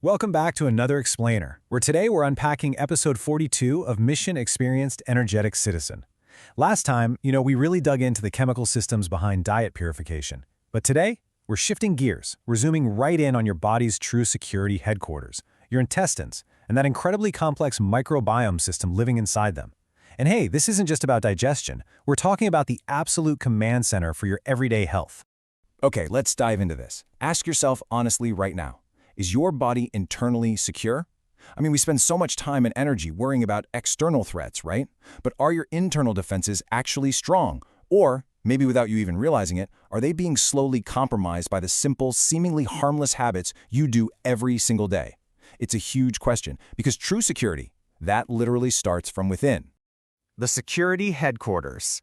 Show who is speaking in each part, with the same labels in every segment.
Speaker 1: Welcome back to another Explainer, where today we're unpacking episode 42 of Mission Experienced Energetic Citizen. Last time, we really dug into the chemical systems behind diet purification. But today, we're shifting gears. We're zooming right in on your body's true security headquarters, your intestines, and that incredibly complex microbiome system living inside them. And hey, this isn't just about digestion. We're talking about the absolute command center for your everyday health.
Speaker 2: Okay, let's dive into this. Ask yourself honestly right now. Is your body internally secure? We spend so much time and energy worrying about external threats, right? But are your internal defenses actually strong? Or, maybe without you even realizing it, are they being slowly compromised by the simple, seemingly harmless habits you do every single day? It's a huge question, because true security, that literally starts from within.
Speaker 1: The security headquarters.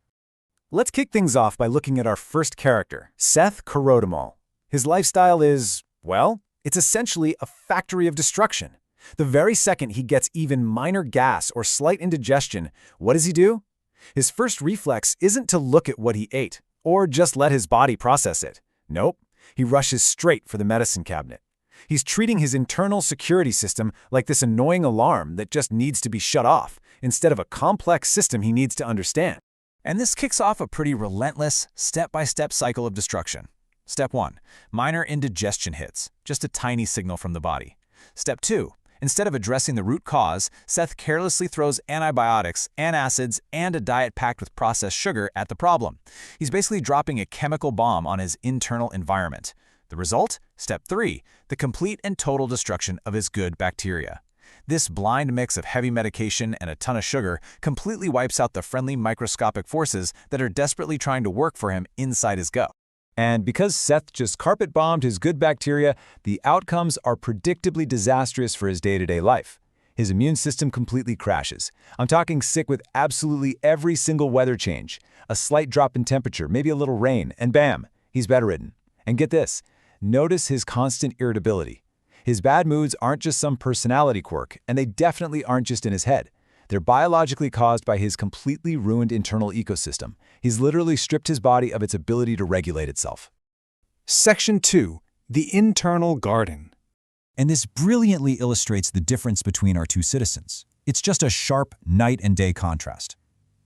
Speaker 1: Let's kick things off by looking at our first character, Seth Karodimal. His lifestyle is, well, it's essentially a factory of destruction. The very second he gets even minor gas or slight indigestion, what does he do? His first reflex isn't to look at what he ate, or just let his body process it. Nope, he rushes straight for the medicine cabinet. He's treating his internal security system like this annoying alarm that just needs to be shut off, instead of a complex system he needs to understand. And this kicks off a pretty relentless, step-by-step cycle of destruction. Step 1. Minor indigestion hits, just a tiny signal from the body. Step 2. Instead of addressing the root cause, Seth carelessly throws antibiotics, antacids, and a diet packed with processed sugar at the problem. He's basically dropping a chemical bomb on his internal environment. The result? Step 3. The complete and total destruction of his good bacteria. This blind mix of heavy medication and a ton of sugar completely wipes out the friendly microscopic forces that are desperately trying to work for him inside his gut. And because Seth just carpet-bombed his good bacteria, the outcomes are predictably disastrous for his day-to-day life. His immune system completely crashes. I'm talking sick with absolutely every single weather change. A slight drop in temperature, maybe a little rain, and bam, he's bedridden. And get this, notice his constant irritability. His bad moods aren't just some personality quirk, and they definitely aren't just in his head. They're biologically caused by his completely ruined internal ecosystem. He's literally stripped his body of its ability to regulate itself.
Speaker 3: Section 2. The Internal Garden.
Speaker 4: And this brilliantly illustrates the difference between our two citizens. It's just a sharp night and day contrast.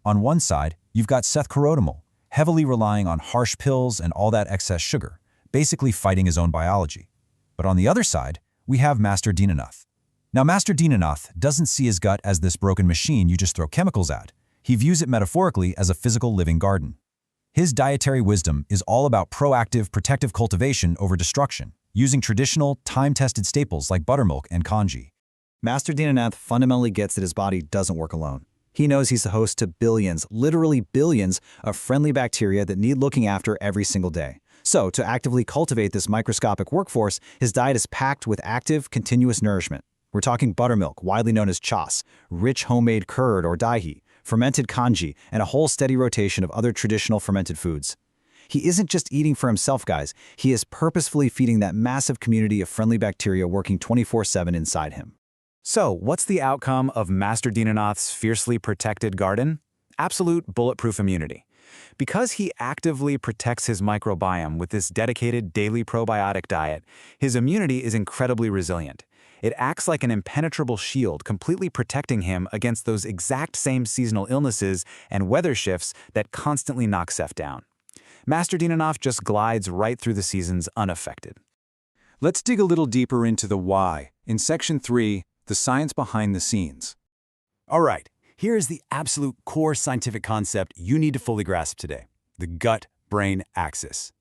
Speaker 4: On one side, you've got Seth Karodimal, heavily relying on harsh pills and all that excess sugar, basically fighting his own biology. But on the other side, we have Master Dinanath. Now, Master Dinanath doesn't see his gut as this broken machine you just throw chemicals at. He views it metaphorically as a physical living garden. His dietary wisdom is all about proactive, protective cultivation over destruction, using traditional, time-tested staples like buttermilk and kanji.
Speaker 5: Master Dinanath fundamentally gets that his body doesn't work alone. He knows he's the host to billions, literally billions, of friendly bacteria that need looking after every single day. So, to actively cultivate this microscopic workforce, his diet is packed with active, continuous nourishment. We're talking buttermilk, widely known as chas, rich homemade curd or dahi, fermented kanji, and a whole steady rotation of other traditional fermented foods. He isn't just eating for himself, guys. He is purposefully feeding that massive community of friendly bacteria working 24/7 inside him.
Speaker 1: So, what's the outcome of Master Dinanath's fiercely protected garden? Absolute bulletproof immunity. Because he actively protects his microbiome with this dedicated daily probiotic diet, his immunity is incredibly resilient. It acts like an impenetrable shield, completely protecting him against those exact same seasonal illnesses and weather shifts that constantly knock Seth down. Master Dinanath just glides right through the seasons unaffected.
Speaker 3: Let's dig a little deeper into the why. In Section 3, the science behind the scenes.
Speaker 1: All right, here is the absolute core scientific concept you need to fully grasp today: the gut-brain axis.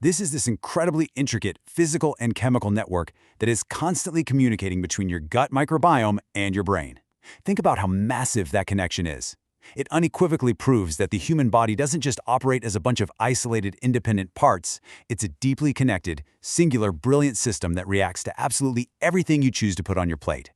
Speaker 1: This is this incredibly intricate physical and chemical network that is constantly communicating between your gut microbiome and your brain. Think about how massive that connection is. It unequivocally proves that the human body doesn't just operate as a bunch of isolated, independent parts. It's a deeply connected, singular, brilliant system that reacts to absolutely everything you choose to put on your plate.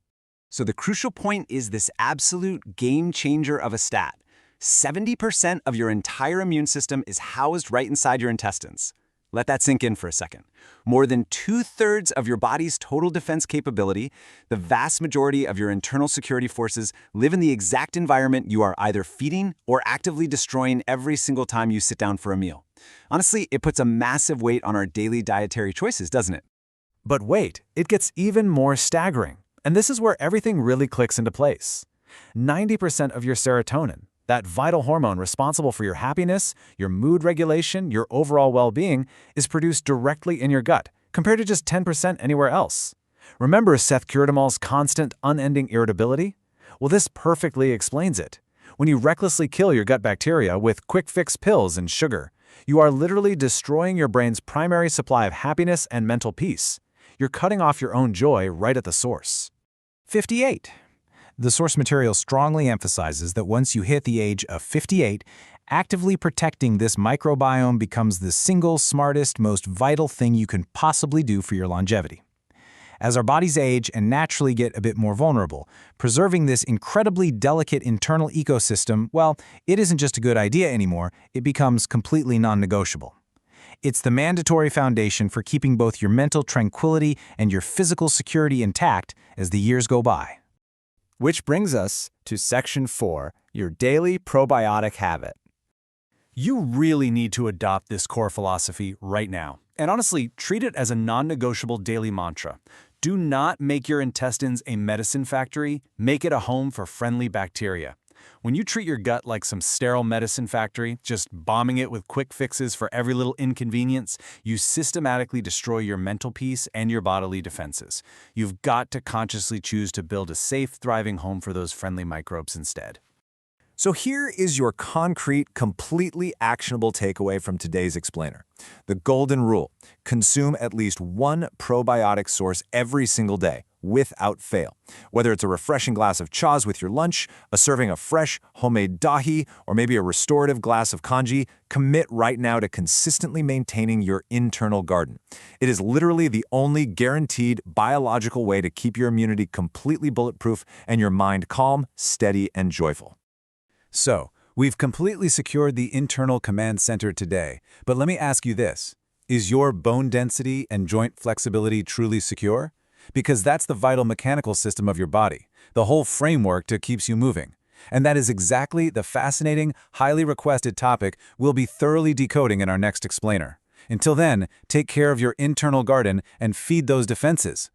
Speaker 6: So the crucial point is this absolute game changer of a stat. 70% of your entire immune system is housed right inside your intestines. Let that sink in for a second. More than 2/3 of your body's total defense capability, the vast majority of your internal security forces, live in the exact environment you are either feeding or actively destroying every single time you sit down for a meal. Honestly, it puts a massive weight on our daily dietary choices, doesn't it?
Speaker 1: But wait, it gets even more staggering. And this is where everything really clicks into place. 90% of your serotonin, that vital hormone responsible for your happiness, your mood regulation, your overall well-being, is produced directly in your gut, compared to just 10% anywhere else. Remember Seth Karodimal's constant, unending irritability? Well, this perfectly explains it. When you recklessly kill your gut bacteria with quick-fix pills and sugar, you are literally destroying your brain's primary supply of happiness and mental peace. You're cutting off your own joy right at the source.
Speaker 4: 58. The source material strongly emphasizes that once you hit the age of 58, actively protecting this microbiome becomes the single smartest, most vital thing you can possibly do for your longevity. As our bodies age and naturally get a bit more vulnerable, preserving this incredibly delicate internal ecosystem, well, it isn't just a good idea anymore, it becomes completely non-negotiable. It's the mandatory foundation for keeping both your mental tranquility and your physical security intact as the years go by.
Speaker 1: Which brings us to Section 4, your daily probiotic habit. You really need to adopt this core philosophy right now. And honestly, treat it as a non-negotiable daily mantra. Do not make your intestines a medicine factory, make it a home for friendly bacteria. When you treat your gut like some sterile medicine factory, just bombing it with quick fixes for every little inconvenience, you systematically destroy your mental peace and your bodily defenses. You've got to consciously choose to build a safe, thriving home for those friendly microbes instead.
Speaker 2: So here is your concrete, completely actionable takeaway from today's explainer. The golden rule: consume at least one probiotic source every single day, without fail. Whether it's a refreshing glass of chas with your lunch, a serving of fresh, homemade dahi, or maybe a restorative glass of kanji, commit right now to consistently maintaining your internal garden. It is literally the only guaranteed biological way to keep your immunity completely bulletproof and your mind calm, steady, and joyful.
Speaker 3: So, we've completely secured the internal command center today, but let me ask you this. Is your bone density and joint flexibility truly secure? Because that's the vital mechanical system of your body, the whole framework that keeps you moving. And that is exactly the fascinating, highly requested topic we'll be thoroughly decoding in our next explainer. Until then, take care of your internal garden and feed those defenses.